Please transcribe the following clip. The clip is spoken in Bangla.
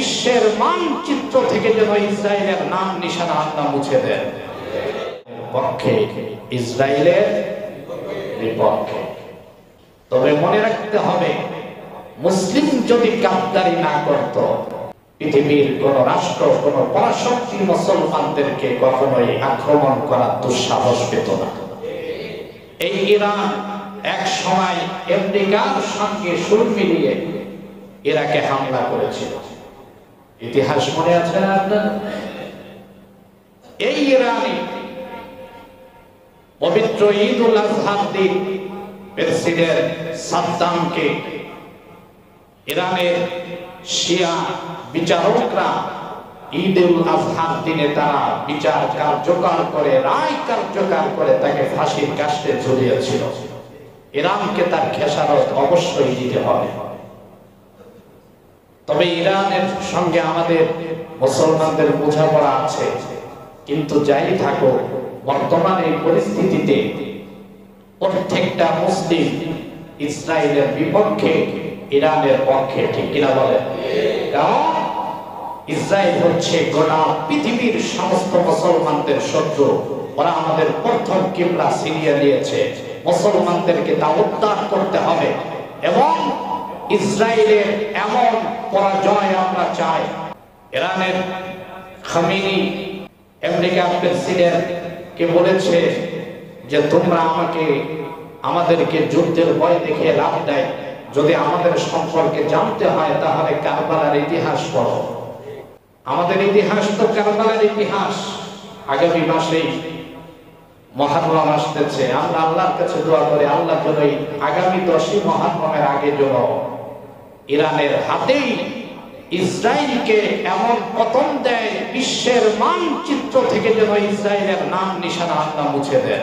বিশ্বের মানচিত্র থেকে যেন ইসরায়েলের নাম নিশানা আল্লাহ মুছে দেন। পক্ষে ইসরায়েলের বিপক্ষে। তবে মনে রাখতে হবে, মুসলিম যদি গাদ্দারি না করত, পৃথিবীর কোন রাষ্ট্র কোন পরাশক্তি মুসলমানদেরকে কখনোই আক্রমণ করার দুঃসাহস পেত না। এই ইরান এক সময় আমেরিকার সঙ্গে সুর মিলিয়ে ইরাকে হামলা করেছিল, ইতিহাস মনে আছে না আপনার? এই ইরানি পবিত্র ঈদ উল আজহার দিন প্রেসিডেন্ট সাদ্দামকে ইরানের শিয়া বিচারকরা ঈদ উল আজহার দিনে তারা বিচার কার্যকর করে, রায় কার্যকর করে তাকে ফাঁসির কাস্টে ঝুলিয়েছিল। ইরানকে তার খেসারত অবশ্যই দিতে হবে। তবে ইরানের সঙ্গে আমাদের মুসলমানদের বোঝাপড়া আছে, কিন্তু যাই থাকুক, বর্তমান এই পরিস্থিতিতে প্রত্যেকটা মুসলিম ইসরায়েলের বিপক্ষে, ইরানের পক্ষে, ঠিক কিনা বলে? কারণ ইসরায়েল হচ্ছে গোটা পৃথিবীর সমস্ত মুসলমানদের শত্রু। ওরা আমাদের প্রথম কিবলা ছিনিয়ে নিয়েছে। মুসলমানদেরকে তা উদ্ধার করতে হবে এবং ইসরায়েলের এমন পরাজয় আমরা চাই। ইরানের খামেনি আমেরিকার প্রেসিডেন্ট কে বলেছে যে তোমরা আমাদেরকে যুদ্ধের ভয় দেখিয়ে লাভ দেয়, যদি আমাদের সম্পর্কে জানতে হয় তাহলে কারবালার ইতিহাস পড়ো। আমাদের ইতিহাস তো কারবালার ইতিহাস। আগামী মাসেই মুহররম আসতেছে, আমরা আল্লাহর কাছে দোয়া করি আল্লাহ যেন আগামী 10ই মুহররমের আগে যেন ইরানের হাতেই ইসরায়েলকে এমন পতন দেয়, বিশ্বের মানচিত্র থেকে যেন ইসরায়েলের নাম নিশানা আল্লাহ মুছে দেন।